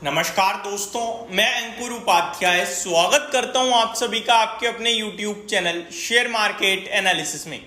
नमस्कार दोस्तों, मैं अंकुर उपाध्याय स्वागत करता हूं आप सभी का आपके अपने YouTube channel share market analysis में।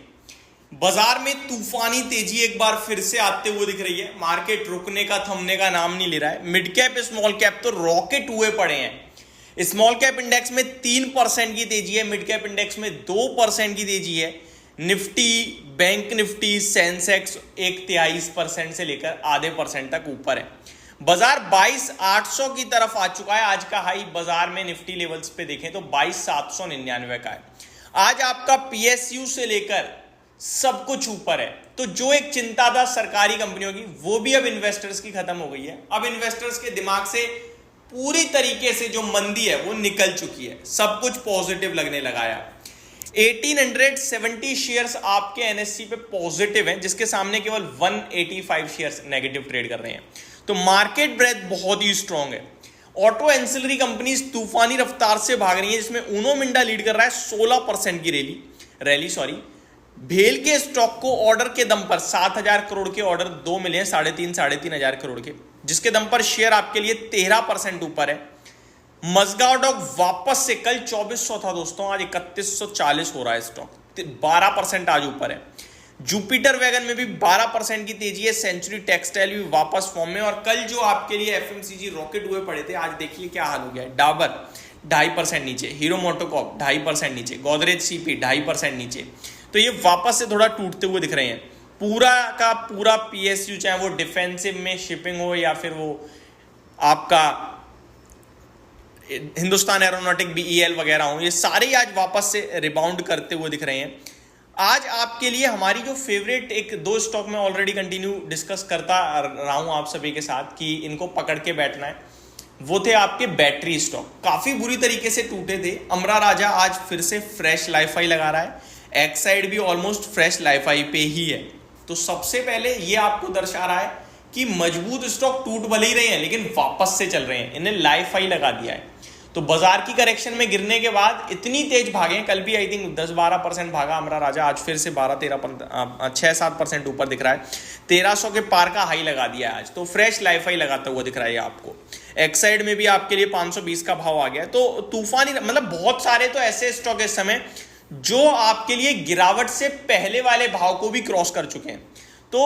बाजार में तूफानी तेजी एक बार फिर से आते हुए दिख रही है। मार्केट रुकने का थमने का नाम नहीं ले रहा है। मिड कैप स्मॉल कैप तो रॉकेट हुए पड़े हैं। स्मॉल कैप इंडेक्स में 3% की तेजी है, मिड कैप इंडेक्स में 2% की तेजी है। निफ्टी, बैंक निफ्टी, सेंसेक्स 1/23% से लेकर आधे परसेंट तक ऊपर है। बाजार 22,800 की तरफ आ चुका है। आज का हाई बाजार में निफ्टी लेवल्स पे देखें तो 22,799 का है। आज आपका पीएसयू से लेकर सब कुछ ऊपर है। तो जो एक चिंता था सरकारी कंपनियों की, वो भी अब इन्वेस्टर्स की खत्म हो गई है। अब इन्वेस्टर्स के दिमाग से पूरी तरीके से जो मंदी है वो निकल चुकी है। सब कुछ पॉजिटिव लगने लगा है। 1870 शेयर्स आपके एनएससी पे पॉजिटिव हैं, जिसके सामने केवल 185 शेयर्स नेगेटिव ट्रेड कर रहे हैं। तो मार्केट ब्रेथ बहुत ही स्ट्रांग है। ऑटो एंसिलरी कंपनीज तूफानी रफ्तार से भाग रही है, जिसमें ऊनो मिंडा लीड कर रहा है 16% की रैली। भेल के स्टॉक को ऑर्डर के दम पर 7,000 करोड़ के ऑर्डर 2 मिले हैं, 3,500 करोड़ के, जिसके दम पर शेयर आपके लिए 13% ऊपर है। मजगांव डॉक वापस से कल 2400 था दोस्तों, आज 3140 हो रहा है स्टॉक, 12% आज ऊपर है। जुपिटर वैगन में भी 12% की तेजी है। सेंचुरी टेक्सटाइल भी वापस फॉर्म में। और कल जो आपके लिए एफएमसीजी रॉकेट हुए पड़े थे, आज देखिए क्या हाल हो गया है। डाबर 2.5% नीचे, हीरो मोटोकॉर्प 2.5% नीचे, गोदरेज सीपी 2.5% नीचे। तो ये वापस से थोड़ा टूटते हुए दिख रहे हैं। पूरा का पूरा पीएसयू, चाहे वो डिफेंसिव में शिपिंग हो या फिर वो आपका हिंदुस्तान एरोनॉटिक बीईएल वगैरह हो, ये सारे आज वापस से रिबाउंड करते हुए दिख रहे हैं। आज आपके लिए हमारी जो फेवरेट एक दो स्टॉक में ऑलरेडी कंटिन्यू डिस्कस करता रहा हूं आप सभी के साथ कि इनको पकड़ के बैठना है, वो थे आपके बैटरी स्टॉक। काफी बुरी तरीके से टूटे थे। अमरा राजा आज फिर से फ्रेश लाइफ हाई लगा रहा है। एक्साइड भी ऑलमोस्ट फ्रेश लाइफ हाई पे ही है। तो सबसे पहले ये आपको दर्शा रहा है कि मजबूत स्टॉक टूट भले ही रहे हैं लेकिन वापस से चल रहे हैं, इन्हें लाइफ हाई लगा दिया है। तो बाजार की करेक्शन में गिरने के बाद इतनी तेज भागे, कल भी आई थिंक 10-12% भागा अमरा राजा, आज फिर से 6-7% ऊपर दिख रहा है। 1300 के पार का हाई लगा दिया है आज, तो फ्रेश लाइफ हाई लगाता हुआ दिख रहा है आपको। एक्साइड में भी आपके लिए 520 का भाव आ गया। तो तूफानी, मतलब बहुत सारे तो ऐसे स्टॉक इस समय जो आपके लिए गिरावट से पहले वाले भाव को भी क्रॉस कर चुके हैं। तो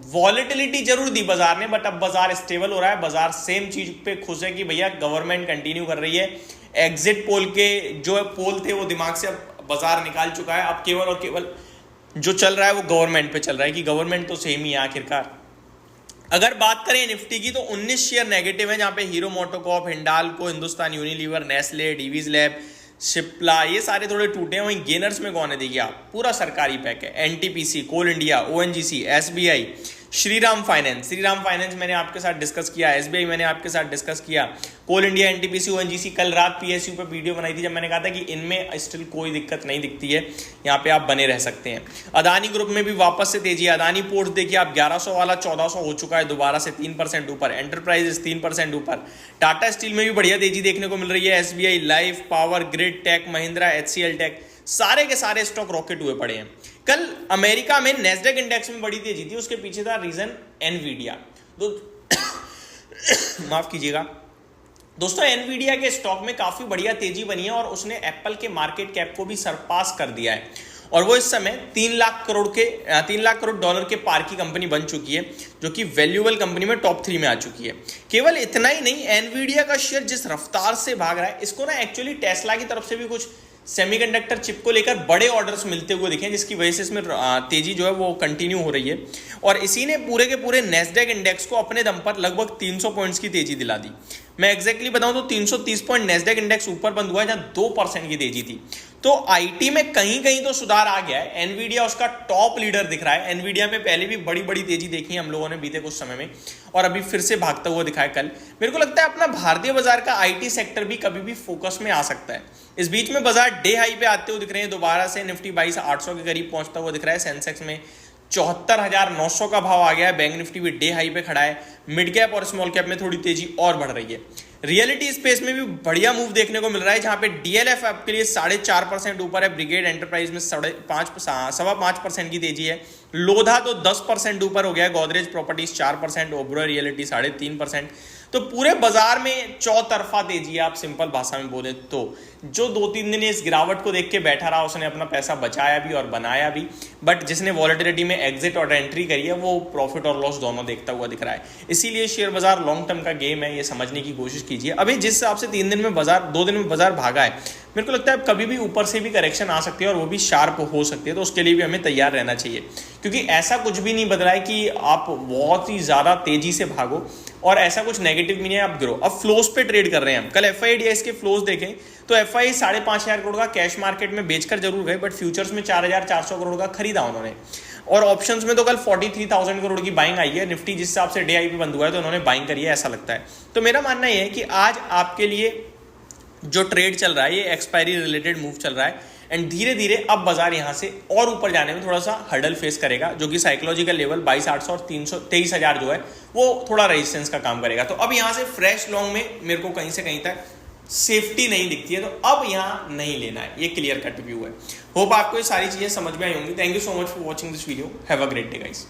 वॉलेटिलिटी जरूर दी बाजार ने, बट अब बाजार स्टेबल हो रहा है। बाजार सेम चीज पे खुश है कि भैया गवर्नमेंट कंटिन्यू कर रही है। एग्जिट पोल के जो पोल थे वो दिमाग से अब बाजार निकाल चुका है। अब केवल और केवल जो चल रहा है वो गवर्नमेंट पे चल रहा है कि गवर्नमेंट तो सेम ही है आखिरकार। अगर बात करें निफ्टी की तो 19 शेयर नेगेटिव है, जहां पे Hero MotoCorp, Hindalco, Hindustan Unilever, Nestle, Divi's lab, Cipla, ये सारे थोड़े टूटे हैं। वहीं गेनर्स में कौन है देखिए आप, पूरा सरकारी पैक है। NTPC, coal India, ONGC, SBI, Shriram finance मैंने आपके साथ डिस्कस किया, एसबीआई मैंने आपके साथ डिस्कस किया, कोल इंडिया, एनटीपीसी, ओएनजीसी। कल रात पीएसयू पे वीडियो बनाई थी जब मैंने कहा था कि इनमें स्टिल कोई दिक्कत नहीं दिखती है, यहाँ पे आप बने रह सकते हैं। अदानी ग्रुप में भी वापस से तेजी है। अदानी पोर्ट्स देखिए आप 1100 वाला 1400 हो चुका है, दोबारा से 3% ऊपर। एंटरप्राइजेस 3% ऊपर। टाटा स्टील में भी बढ़िया तेजी देखने को मिल रही है। SBI, Life, Power Grid, Tech Mahindra, HCL Tech, सारे के सारे स्टॉक रॉकेट हुए पड़े हैं। कल अमेरिका में नेस्डैक इंडेक्स में बड़ी तेजी थी, उसके पीछे था रीजन एनवीडिया। माफ कीजिएगा दोस्तों, एनवीडिया के स्टॉक में काफी बढ़िया तेजी बनी है और उसने एप्पल के मार्केट कैप को भी सरपास कर दिया है। और वो इस समय 3 लाख करोड़ डॉलर के पार की कंपनी बन चुकी है, जो कि वैल्यूएबल कंपनी में टॉप 3 में आ चुकी है। केवल इतना ही नहीं, एनवीडिया का शेयर जिस रफ्तार से भाग रहा है, इसको ना एक्चुअली टेस्ला की तरफ से भी कुछ सेमीकंडक्टर चिप को लेकर बड़े ऑर्डर्स मिलते हुए दिखे, जिसकी वजह से इसमें तेजी जो है वो कंटिन्यू हो रही है। और इसी ने पूरे के पूरे नेस्डैक इंडेक्स को अपने दम पर लगभग 300 पॉइंट्स की तेजी दिला दी। मैं एग्जैक्टली बताऊं तो 330 पॉइंट नेस्डैक इंडेक्स ऊपर बंद हुआ है, जहां 2% की तेजी थी। तो आईटी में कहीं कहीं तो सुधार आ गया है। एनवीडिया उसका टॉप लीडर दिख रहा है। एनवीडिया में पहले भी बड़ी बड़ी तेजी देखी है हम लोगों ने बीते कुछ समय में, और अभी फिर से भागता हुआ दिखा है कल। मेरे को लगता है अपना भारतीय बाजार का आईटी सेक्टर भी कभी भी फोकस में आ सकता है। इस बीच में बाजार डे हाई पे आते हुए दिख रहे हैं। दोबारा से निफ्टी 22,800 के करीब पहुंचता हुआ दिख रहा है। सेंसेक्स में 74,900 का भाव आ गया है। बैंक निफ्टी भी डे हाई पे खड़ा है। मिड कैप और स्मॉल कैप में थोड़ी तेजी और बढ़ रही है। रियलिटी स्पेस में भी बढ़िया मूव देखने को मिल रहा है, जहां पे डीएलएफ आपके लिए 4.5% ऊपर है। ब्रिगेड एंटरप्राइज में 5.5% की तेजी है। लोधा तो 10% ऊपर हो गया है। Godrej properties 4%, Oberoi reality 3.5%। तो पूरे बाजार में चौतरफा तेजी है, आप सिंपल भाषा में बोले तो। जो 2-3 दिन इस गिरावट को देख के बैठा रहा उसने अपना पैसा बचाया भी और बनाया भी, बट जिसने वॉलेटिलिटी में एग्जिट और एंट्री करी है वो प्रॉफिट और लॉस दोनों देखता हुआ दिख रहा है। इसीलिए शेयर बाजार लॉन्ग टर्म का गेम है, ये समझने की कोशिश कीजिए। अभी जिस हिसाब से 3 दिन में बाजार 2 दिन में बाजार भागा है, मेरे को लगता है कभी भी ऊपर से भी करेक्शन आ सकती है और वो भी शार्प हो सकती है, तो उसके लिए भी हमें तैयार रहना चाहिए। क्योंकि ऐसा कुछ भी नहीं बदला है कि आप बहुत ही ज़्यादा तेजी से भागो, और ऐसा कुछ नेगेटिव भी नहीं है आप गिरो। अब फ्लोज पे ट्रेड कर रहे हैं हम। कल FIDS के फ्लोज देखें तो FI 5,500 करोड़ का कैश मार्केट में बेचकर जरूर गए, बट फ्यूचर्स में 4,400 करोड़ का खरीदा उन्होंने, और ऑप्शंस में तो कल 43,000 करोड़ की बाइंग आई है। निफ्टी जिस हिसाब से DI पे बंद हुआ है तो उन्होंने बाइंग करी है, ऐसा लगता है। तो मेरा मानना यह है कि आज आपके लिए जो ट्रेड चल रहा है ये एक्सपायरी रिलेटेड मूव चल रहा है, एंड धीरे धीरे अब बाजार यहां से और ऊपर जाने में थोड़ा सा हर्डल फेस करेगा, जो कि साइकोलॉजिकल लेवल 22,800 और 23,000 जो है वो थोड़ा रेजिस्टेंस का काम करेगा। तो अब यहां से फ्रेश लॉन्ग में मेरे को कहीं से कहीं तक सेफ्टी नहीं दिखती है, तो अब यहां नहीं लेना है, ये क्लियर कट व्यू है। होप आपको ये सारी चीजें समझ में आई होंगी। Thank you so much for watching this video. Have a great day guys.